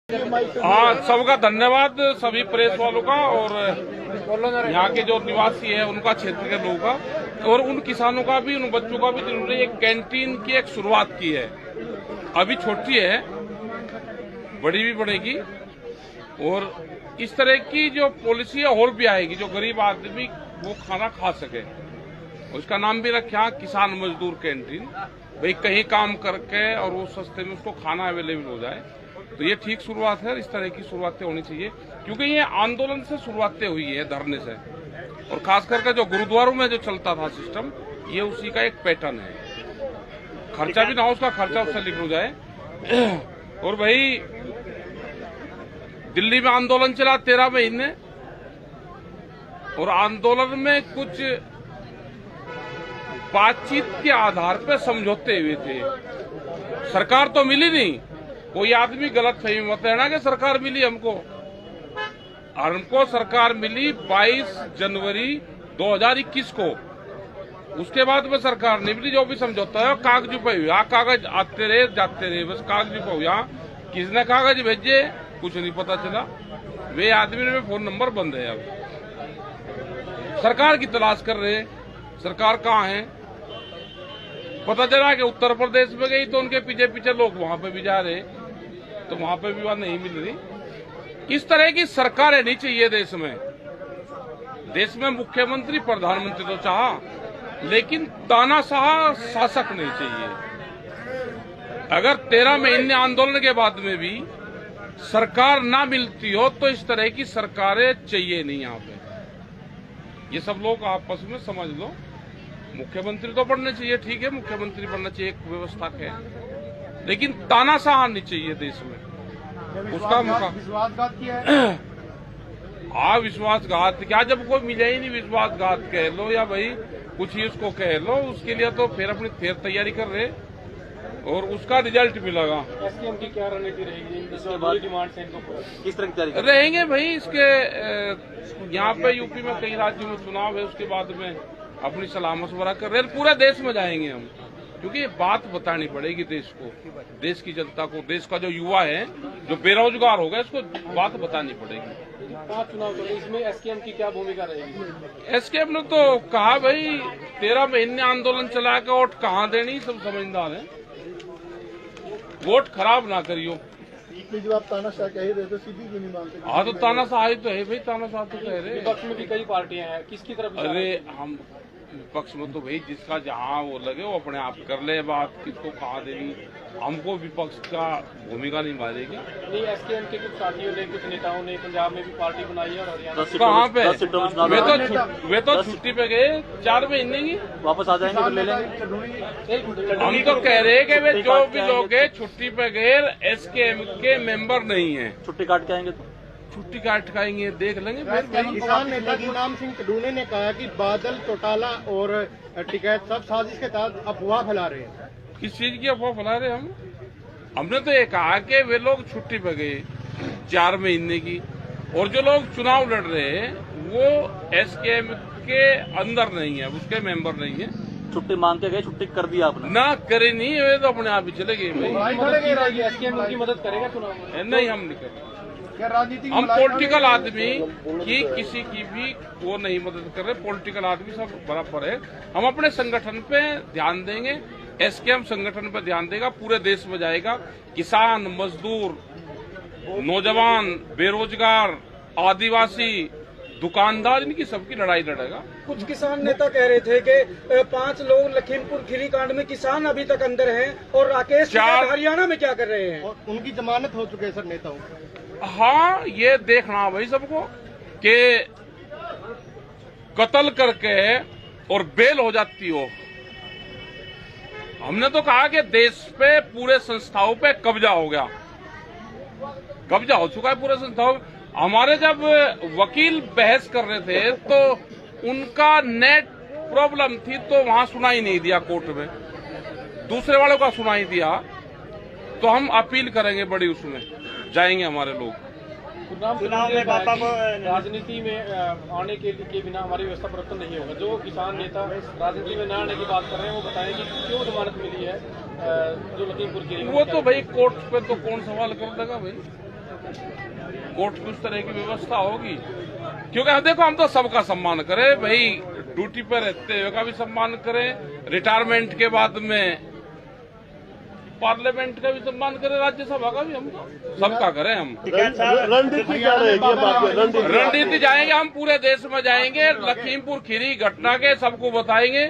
हाँ, सबका धन्यवाद सभी प्रेस वालों का और यहाँ के जो निवासी है उनका, क्षेत्र के लोगों का और उन किसानों का भी, उन बच्चों का भी, जिन्होंने एक कैंटीन की एक शुरुआत की है। अभी छोटी है, बड़ी भी बढ़ेगी और इस तरह की जो पॉलिसी है और भी आएगी जो गरीब आदमी वो खाना खा सके। उसका नाम भी रखा किसान मजदूर कैंटीन। भाई कहीं काम करके और वो सस्ते में उसको खाना अवेलेबल हो जाए, तो ये ठीक शुरुआत है। इस तरह की शुरुआतें होनी चाहिए क्योंकि ये आंदोलन से शुरुआतें हुई है, धरने से, और खास करके जो गुरुद्वारों में जो चलता था सिस्टम, ये उसी का एक पैटर्न है। खर्चा भी ना हो, उसका खर्चा उससे निकल जाए। और भाई दिल्ली में आंदोलन चला 13 महीने और आंदोलन में कुछ बातचीत के आधार पर समझौते हुए थे। सरकार तो मिली नहीं। कोई आदमी गलत फहमी मत लेना कि सरकार मिली हमको सरकार मिली 22 जनवरी 2021 को। उसके बाद में सरकार नहीं मिली। जो भी समझौता है कागज पे हुआ, कागज आते रहे जाते रहे, बस कागज पे हुआ। किसने कागज भेजे कुछ नहीं पता चला। वे आदमी में फोन नंबर बंद है। अब सरकार की तलाश कर रहे, सरकार कहाँ है। पता चला कि उत्तर प्रदेश में गई तो उनके पीछे पीछे लोग वहां पे भी जा रहे, तो वहां पे भी बात नहीं मिल रही। इस तरह की सरकारें नहीं चाहिए देश में। देश में मुख्यमंत्री प्रधानमंत्री तो चाहा, लेकिन तानाशाह शासक नहीं चाहिए। अगर 13 महीने आंदोलन के बाद में भी सरकार ना मिलती हो तो इस तरह की सरकारें चाहिए नहीं। यहाँ पे ये सब लोग आपस में समझ लो। मुख्यमंत्री तो बनना चाहिए, ठीक है, मुख्यमंत्री बनना चाहिए एक व्यवस्था के, लेकिन तानाशाह नहीं चाहिए देश में। उसका विश्वासघात किया है। हाँ, विश्वासघात क्या, जब कोई मिला ही नहीं विश्वासघात कह लो या भाई कुछ ही उसको कह लो, उसके लिए तो फिर अपनी तैयारी कर रहे और उसका रिजल्ट मिलेगा। एसकेएम की क्या रणनीति रहेगी? डिमांड से इनको किस तरह की तैयारी रहेंगे भाई इसके। यहाँ पे यूपी में कई राज्यों में चुनाव है, उसके बाद में अपनी सलाह मशवरा कर रहे हैं। पूरे देश में जाएंगे हम, क्योंकि ये बात बतानी पड़ेगी देश को, देश की जनता को, देश का जो युवा है जो बेरोजगार हो गया, इसको बात बतानी पड़ेगी। 5 चुनाव तो इसमें एसकेएम की क्या भूमिका रहेगी? एसकेएम ने तो कहा भाई 13 महीने आंदोलन चला के वोट कहाँ देनी, सब समझदार है। वोट खराब ना करियो। जो आप तानाशाह कह रहे थे, सीधी क्यों नहीं मानते? हाँ, तो तानाशाही तो है भाई, तानाशाह तो कह रहे। विपक्ष में भी कई पार्टियां हैं, किसकी तरफ? अरे हम विपक्ष में तो भाई जिसका जहाँ वो लगे वो अपने आप कर ले बात, किसको कहाँ देनी। हमको विपक्ष का भूमिका नहीं मारेगी। नहीं, एसकेएम के कुछ साथियों ने, कुछ नेताओं ने पंजाब में भी पार्टी बनाई है और हरियाणा कहाँ पे? वे तो छुट्टी पे गए 4 महीने की, वापस आ जाएंगे तो ले लेंगे। हम तो कह रहे हैं कि वे जो भी लोग छुट्टी पे गए एसकेएम के मेंबर नहीं है, छुट्टी काट के आएंगे तो छुट्टी काट खाएंगे, देख लेंगे। किसान नेता गुरनाम सिंह टडूने ने कहा कि बादल, चौटाला और टिकैत सब साजिश के तहत अफवाह फैला रहे हैं। किस चीज की अफवाह फैला रहे हम? हमने तो ये कहा कि वे लोग छुट्टी पे गए 4 महीने की, और जो लोग चुनाव लड़ रहे हैं वो एसकेएम के अंदर नहीं है, उसके मेंबर नहीं है। छुट्टी मांग के गए, छुट्टी कर दी आपने? ना करे नहीं, वे तो अपने आप ही चले गए भाई। एसकेएम उनकी मदद करेगा चुनाव में? नहीं, हम नहीं करेंगे। राजनीति हम पॉलिटिकल आदमी की किसी की भी वो नहीं मदद कर रहे। पॉलिटिकल आदमी सब बराबर है। हम अपने संगठन पे ध्यान देंगे, एसकेएम संगठन पे ध्यान देगा, पूरे देश में जाएगा। किसान, मजदूर, नौजवान, बेरोजगार, आदिवासी, दुकानदार, इनकी सबकी लड़ाई लड़ेगा। कुछ किसान नेता कह रहे थे कि 5 लोग लखीमपुर खीरी कांड में किसान अभी तक अंदर हैं और राकेश हरियाणा में क्या कर रहे हैं? और उनकी जमानत हो चुकी है सर नेताओं। हाँ, ये देखना भाई सबको कि कत्ल करके और बेल हो जाती हो। हमने तो कहा कि देश पे पूरे संस्थाओं पे कब्जा हो गया, कब्जा हो चुका है पूरे संस्थाओं। हमारे जब वकील बहस कर रहे थे तो उनका नेट प्रॉब्लम थी, तो वहां सुनाई नहीं दिया कोर्ट में, दूसरे वालों का सुनाई दिया। तो हम अपील करेंगे बड़ी, उसमें जाएंगे हमारे लोग। राजनीति में आने के बिना हमारी व्यवस्था परिवर्तन नहीं होगा। जो किसान नेता राजनीति में न आने की बात कर रहे हैं वो बताएं कि क्यों जमानत मिली है जो लखीमपुर की? वो तो भाई कोर्ट पे तो कौन सवाल कर देगा भाई। कोर्ट की उस तरह की व्यवस्था होगी। क्योंकि हम देखो, हम तो सबका सम्मान करें भाई, ड्यूटी पर रहते हुए का भी सम्मान करें, रिटायरमेंट के बाद में पार्लियामेंट का भी सम्मान करें, राज्यसभा का भी, हम तो सबका करें। हम रणनीति क्या रहेगी? रणनीति जाएंगे, हम पूरे देश में जाएंगे, लखीमपुर खीरी घटना के सबको बताएंगे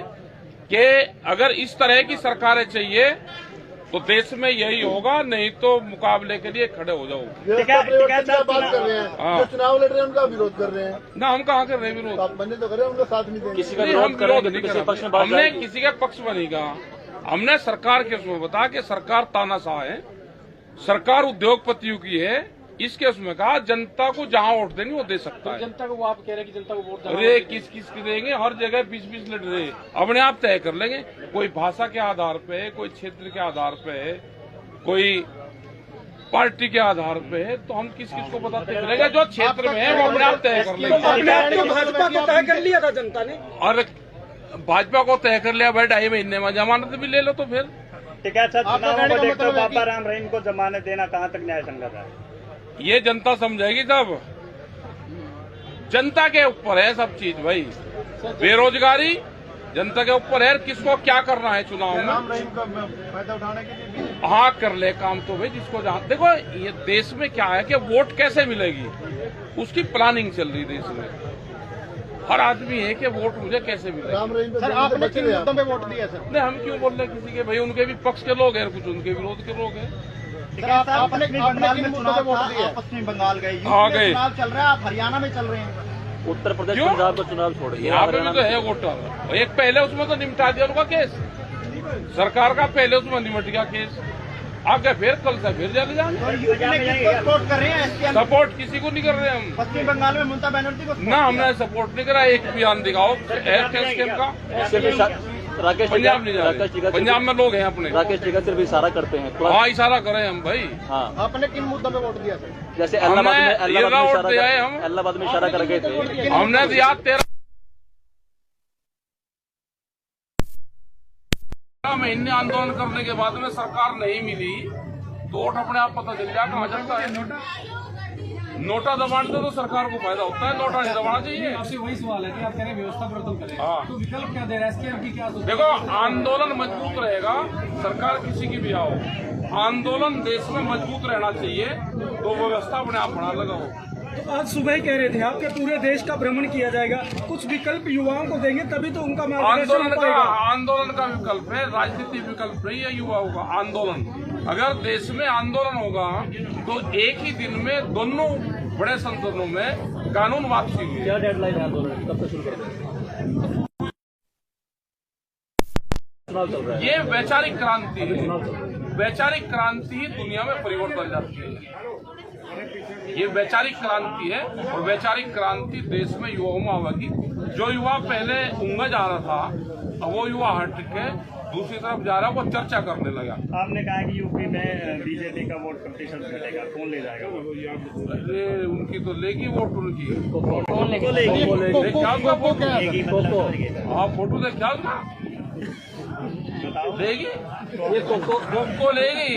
कि अगर इस तरह की सरकारें चाहिए तो देश में यही होगा, नहीं तो मुकाबले के लिए खड़े हो जाओ। बात कर रहे हैं, जो चुनाव लड़ रहे हैं उनका विरोध कर रहे हैं ना, हम कहाँ कर रहे हैं विरोध? आप बंदे तो कर रहे हैं, उनका साथ नहीं देंगे। किसी का नहीं, विरोध हम कर रहे विरोध हैं, नहीं किसी कर पक्ष में बात हमने जाएगी। किसी के पक्ष में नहीं कहा। हमने सरकार के उसमें बताया कि सरकार तानाशाह है, सरकार उद्योगपतियों की है, इसके उसमें कहा जनता को जहां वोट देंगे वो दे सकता है। जनता को वो आप कह रहे हैं कि जनता को वोट अरे किस किस की देंगे, हर जगह 20-20 लड़ रहे, अपने आप तय कर लेंगे। कोई भाषा के आधार पे है, कोई क्षेत्र के आधार पे है, कोई पार्टी के आधार पे है, तो हम किस किस को बताते चलेगा, जो क्षेत्र में है वो अपने आप तय कर लेंगे। भाजपा को तय कर लिया था जनता ने, और भाजपा को तय कर लिया भाई 2.5 महीने में, जमानत भी ले लो तो फिर। ठीक है सर, चुनाव को देखते हुए बाबा राम रहीम को जमानत देना कहाँ तक न्याय संगत है? ये जनता समझेगी सब, जनता के ऊपर है सब चीज भाई। बेरोजगारी जनता के ऊपर है, किसको क्या करना है चुनाव में, फायदा उठाने के लिए भी हाँ कर ले काम तो भाई, जिसको जहाँ देखो ये देश में क्या है कि वोट कैसे मिलेगी उसकी प्लानिंग चल रही देश में। हर आदमी है कि वोट मुझे कैसे मिलेगा। राम रहीम पे सर आपने किन मुद्दों पे वोट दिया सर? नहीं, हम क्यों बोल रहे किसी के, भाई उनके भी पक्ष के लोग हैं, कुछ उनके विरोध के लोग हैं। सर आपने बंगाल में चुनाव वोट दिया? पश्चिम बंगाल गए, हाँ गए, चुनाव चल रहा है, आप हरियाणा में चल रहे हैं। उत्तर प्रदेश क्यों? पंजाब का चुनाव छोड़िए, यहाँ पे भी तो है वोटर। एक पहले उसमें तो निपटा दिया उनका केस, सरकार का पहले उसमें निपट गया केस, आगे फिर कल से फिर चले जाएंगे। सपोर्ट कर रहे हैं? सपोर्ट किसी को नहीं कर रहे हम। पश्चिम बंगाल में ममता बनर्जी को ना, हमने सपोर्ट नहीं करा। एक बयान दिखाओ हेल्थ स्कीम का। राकेश पंजाब नहीं जा रहे, पंजाब में लोग हैं अपने। राकेश टिकैत सिर्फ इशारा करते हैं, हाँ इशारा करें हम भाई। हाँ, आपने किन मुद्दों पे वोट दिया सर? जैसे हमने इलाहाबाद ये वोट दिया है, हम इलाहाबाद में इशारा कर गए थे। हमने दिया 13 महीने आंदोलन करने के बाद में सरकार नहीं मिली तो वोट अपने आप पता चल जाएगा कहाँ जाता है। नोटा दबाने से तो सरकार को फायदा होता है, नोटा नहीं दबाना चाहिए। आपसे वही सवाल है कि आप कह रहे हैं व्यवस्था परिवर्तन करें, हाँ। तो विकल्प क्या दे रहा है इसके? आपकी क्या सोच? देखो, आंदोलन मजबूत रहेगा, सरकार किसी की भी आओ, आंदोलन देश में मजबूत रहना चाहिए, तो व्यवस्था अपने आप बना लगाओ। तो आज सुबह ही कह रहे थे आपके पूरे देश का भ्रमण किया जाएगा, कुछ विकल्प युवाओं को देंगे तभी तो उनका आंदोलन का विकल्प है, राजनीतिक विकल्प नहीं है युवाओं का आंदोलन। अगर देश में आंदोलन होगा तो एक ही दिन में दोनों बड़े संसदों में कानून वापसी हुई। क्या डेडलाइन है आंदोलन, कब से शुरू करेंगे? चुनाव चल रहा है, ये वैचारिक क्रांति है, वैचारिक क्रांति ही दुनिया में परिवर्तन लाती है। ये वैचारिक क्रांति है और वैचारिक क्रांति देश में युवाओं में आवेगी। जो युवा पहले ऊँगा जा रहा था, अब वो युवा हट के दूसरी तरफ जा रहा है, वो चर्चा करने लगा। आपने कहा कि यूपी में बीजेपी का वोट प्रतिशत घटेगा, कौन ले जाएगा वोट? अरे उनकी तो लेगी वोट, उनकी आप फोटो देख क्या लेगी, ये कोको लेगी,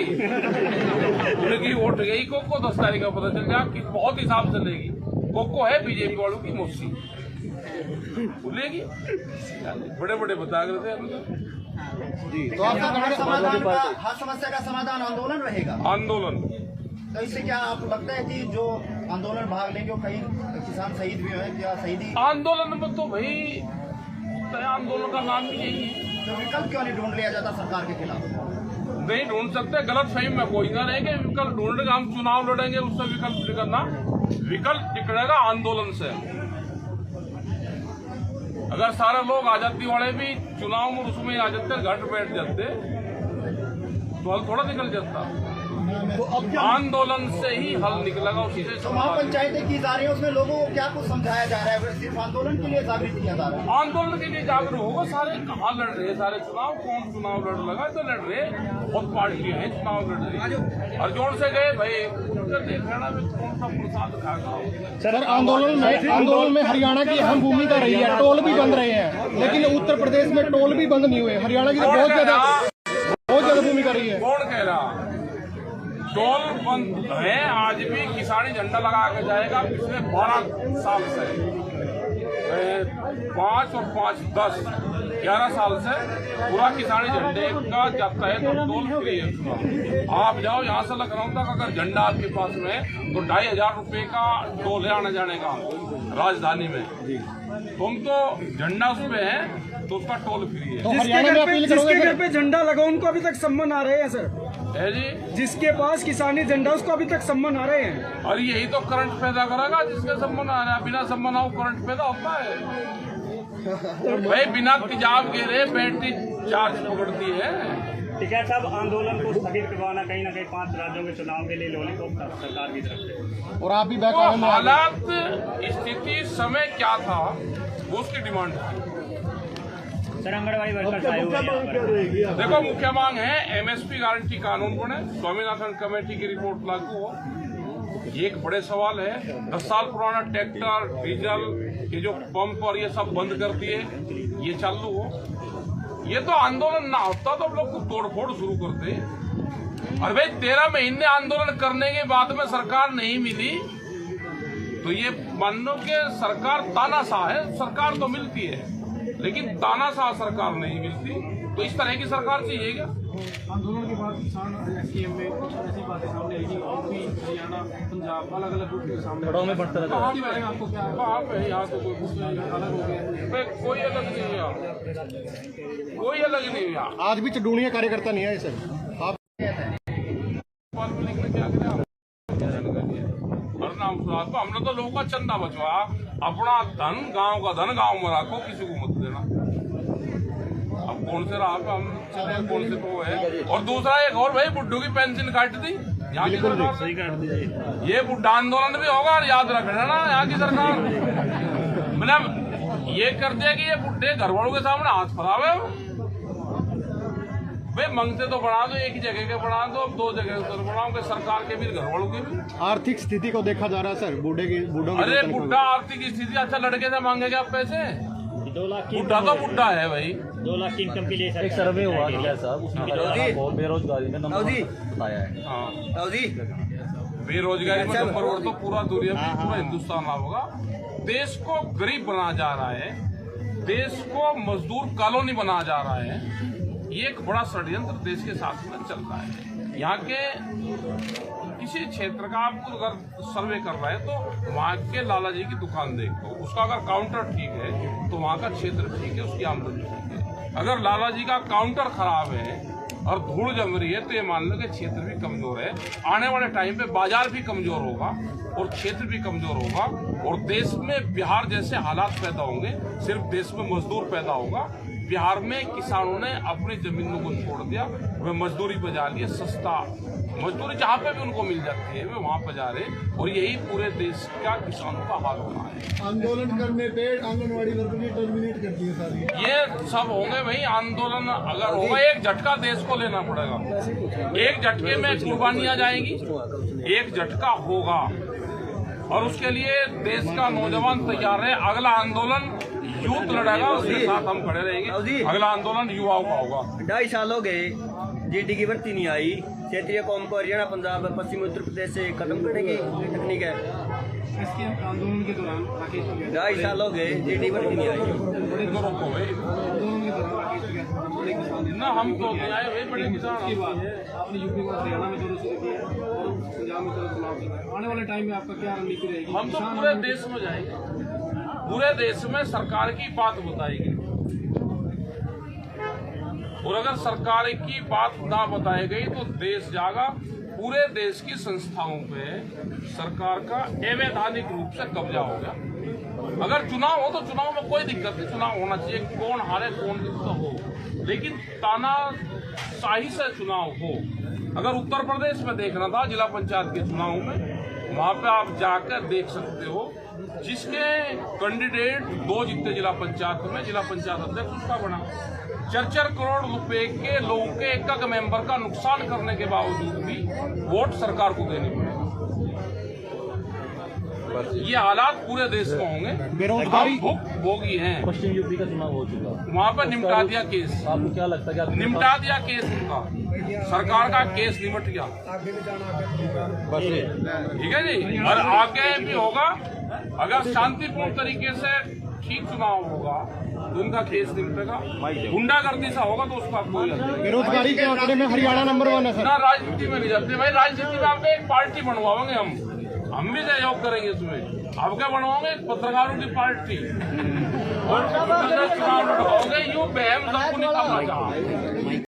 उनकी वोट गई कोको। 10 तारीख का पता चल गया कि बहुत हिसाब से लेगी। कोको है बीजेपी वालों की मौसी, लेगी। बड़े बड़े बता रहे थे। तो आपका हर समस्या का समाधान आंदोलन रहेगा? आंदोलन, तो इससे क्या आपको लगता है कि जो आंदोलन भाग लेंगे कई किसान शहीद भी हुए, क्या शहीदी आंदोलन में तो भाई आंदोलन का नाम भी यही है। तो विकल्प क्यों नहीं ढूंढ लिया जाता सरकार के खिलाफ? नहीं ढूंढ सकते, गलत फहमी में कोई ना रहेंगे। विकल्प ढूंढेगा, हम चुनाव लड़ेंगे, उससे विकल्प निकलना, विकल्प निकलेगा आंदोलन से। अगर सारे लोग आजादी वाले भी चुनाव में उसमें आ जाते, घर बैठ जाते, तो हल थोड़ा निकल जाता। तो अब आंदोलन से ही हल निकलेगा, उसी से वहाँ पंचायतें की जा रही है, उसमें लोगों को क्या कुछ समझाया जा रहा है? सिर्फ आंदोलन के लिए जागृत किया जा रहा है? आंदोलन के लिए जागरूक होगा। सारे कहाँ लड़ रहे हैं, सारे चुनाव, कौन चुनाव लड़ लगा तो लड़ रहे, बहुत पार्टियां हैं चुनाव लड़ रही। अर्जुन से गए भाई, हरियाणा में कौन सा प्रसाद खाएगा? सर आंदोलन में हरियाणा की अहम भूमिका रही है, टोल भी बंद रहे हैं, लेकिन उत्तर प्रदेश में टोल भी बंद नहीं हुए। हरियाणा की तो बहुत ज्यादा भूमिका रही है। कौन कह रहा? टोल बंद है, आज भी किसानी झंडा लगा के जाएगा। पिछले 12 साल से 5 और 5, 10, 11 साल से पूरा किसानी झंडे का जाता है तो टोल फ्री है। आप जाओ यहाँ से लखनऊ तक, अगर झंडा आपके पास में है तो 2500 रुपये का टोल है आने जाने का राजधानी में। तुम तो झंडा उसमें है तो उसका टोल फ्री है। जिसके घर पे झंडा लगा उनको अभी तक सम्मान आ रहे हैं सर है जी, जिसके पास किसानी झंडा उसको अभी तक सम्मान आ रहे हैं। और यही तो करंट पैदा करेगा जिसके सम्मान आ रहा है। बिना सम्मान आओ करंट पैदा होता है भाई। बिना तेजाब गिरे बैटरी चार्ज पकड़ती है। टिकैत साहब, आंदोलन को स्थगित करवाना कहीं ना कहीं 5 राज्यों के चुनाव के लिए लॉलीपॉप सरकार की तरफ से, और आप भी तो हालात, स्थिति, समय क्या था वो उसकी डिमांड थी। सर, आंगनबाड़ी वर्कर्स आए हुए हैं। देखो, मुख्य मांग है एमएसपी गारंटी कानून बने, स्वामीनाथन कमेटी की रिपोर्ट लागू हो। ये एक बड़े सवाल है। 10 साल पुराना ट्रैक्टर, डीजल, ये जो पंप और ये सब बंद कर दिए, ये चालू हो। ये तो आंदोलन ना होता तो हम लोग को तोड़फोड़ शुरू करते। और भाई 13 महीने आंदोलन करने के बाद में सरकार नहीं मिली तो ये मान लो कि सरकार तानाशाह है। सरकार तो मिलती है लेकिन तानाशाह सरकार नहीं मिलती। तो इस तरह की सरकार चाहिए क्या? आंदोलन के बाद किसान एसडीएम में कुछ ऐसी बातें सामने आई कि यूपी, हरियाणा, पंजाब अलग अलग रूप के सामने में बढ़ता रहता कहाँ के बारे में आपको क्या यहाँ तो कोई अलग हो गया? कोई अलग नहीं हुआ, कोई अलग नहीं हुआ। आज भी चडूनिया कार्यकर्ता नहीं है सर। आप क्या करें? हमने तो लोगों का चंदा बचवा, अपना धन, गांव का धन गांव में रखो, किसी को मत देना। अब कौन से राह पे हम चले, कौन से तो है। और दूसरा एक और भाई, बुड्ढों की पेंशन काट दी यहाँ की सरकार। सही काट दीजिए। ये बुड्ढा आंदोलन भी होगा और याद रखना ना यहाँ की सरकार मतलब ये कर दिया कि ये बुड्ढे घर वालों के सामने हाथ फैलावे। भाई मंगते तो बढ़ा दो, एक ही जगह के बढ़ा दो, अब 2 जगह तो बढ़ाओगे, सरकार के भी घर वालों के भी। आर्थिक स्थिति को देखा जा रहा है सर, बूढ़ों अरे बुढ़ा आर्थिक स्थिति, अच्छा लड़के से मांगेगा आप पैसे? 2 लाख की बुढ़ा तो बुढ़ा है भाई। 2 लाख की इनकम के लिए एक सर्वे हुआ टिकैत साहब, उसमें बहुत बेरोजगारी में नंबर बताया है। हाँ, बेरोजगारी में नंबर तो पूरा दुनिया में, पूरा हिंदुस्तान होगा। देश को गरीब बना जा रहा है, देश को मजदूर कॉलोनी बना जा रहा है। ये एक बड़ा षड्यंत्र देश के साथ में चल रहा है। यहाँ के किसी क्षेत्र का आप अगर सर्वे कर रहे हैं तो वहाँ के लाला जी की दुकान देख लो, उसका अगर काउंटर ठीक है तो वहाँ का क्षेत्र ठीक है, उसकी आमदनी ठीक है। अगर लाला जी का काउंटर खराब है और धूल जम रही है तो ये मान लो कि क्षेत्र भी कमजोर है। आने वाले टाइम पे बाजार भी कमजोर होगा और क्षेत्र भी कमजोर होगा और देश में बिहार जैसे हालात पैदा होंगे। सिर्फ देश में मजदूर पैदा होगा। बिहार में किसानों ने अपनी जमीनों को छोड़ दिया, वे मजदूरी पर जा रही है। सस्ता मजदूरी जहाँ पे भी उनको मिल जाती है वे वहाँ पर जा रहे, और यही पूरे देश का किसानों का हाल होना है। आंदोलन करने पे आंगनबाड़ी वर्कर टर्मिनेट कर दिए सारी, ये सब होंगे भाई। आंदोलन अगर होगा एक झटका देश को लेना पड़ेगा। एक झटके में कुर्बानियां जाएंगी, एक झटका होगा और उसके लिए देश का नौजवान तैयार है। अगला आंदोलन यूथ लड़ेगा, उसके साथ हम खड़े रहेंगे। अगला आंदोलन युवाओं का होगा। 2.5 साल हो गए, जीडी की भर्ती नहीं आई। क्षेत्रीय कौम को हरियाणा, पंजाब, पश्चिमी उत्तर प्रदेश से खत्म करने की तकनीक है। इसके आंदोलन के दौरान 2.5 साल हो गए, जीडी भर्ती नहीं आई। रोको भाई, आंदोलन के दौरान राकेश टिकैत बड़े किसान ना हम तो नहीं आए भाई, बड़े किसान। इसके बाद आपने यूपी को हरियाणा में दौरे शुरू किया और पंजाब में चुनाव किया। आने वाले टाइम में आपका क्या रणनीति रहेगी? हम तो पूरे देश में जाएंगे, पूरे देश में सरकार की बात बताएगी। और अगर सरकार की बात ना बताई गई तो देश जागा। पूरे देश की संस्थाओं पे सरकार का अवैधानिक रूप से कब्जा हो गया। अगर चुनाव हो तो चुनाव में कोई दिक्कत नहीं, चुनाव होना चाहिए, कौन हारे कौन जीतता हो, लेकिन तानाशाही से चुनाव हो। अगर उत्तर प्रदेश में देखना था जिला पंचायत के चुनाव में, वहां पे आप जाकर देख सकते हो, जिसके कैंडिडेट 2 जीते जिला पंचायत में, जिला पंचायत अध्यक्ष उसका बना। 4-4 करोड़ रुपए के लोगों के एक मेंबर का नुकसान करने के बावजूद भी वोट सरकार को देने पड़े। ये हालात पूरे देश में होंगे। बेरोजगारी भोगी हैं। पश्चिम यूपी का चुनाव हो चुका, वहाँ पर निपटा दिया केस। आपको क्या लगता है कि निपटा दिया केस उनका, सरकार का केस निपट गया। ठीक है जी। और आगे भी होगा, अगर शांतिपूर्ण तरीके से ठीक चुनाव होगा तो उनका केस निपटेगा। गुंडागर्दी सा होगा तो उसका कोई बेरोजगारी के आंकड़े में हरियाणा नंबर 1 है सर। ना राजनीति में नहीं जाते भाई, राजनीति में आपको एक पार्टी बनवाएंगे हम भी सहयोग करेंगे इसमें। आप क्या बनवाओगे? पत्रकारों की पार्टी और चुनाव लड़वाओगे। यूं बहम सबको निकालना चाह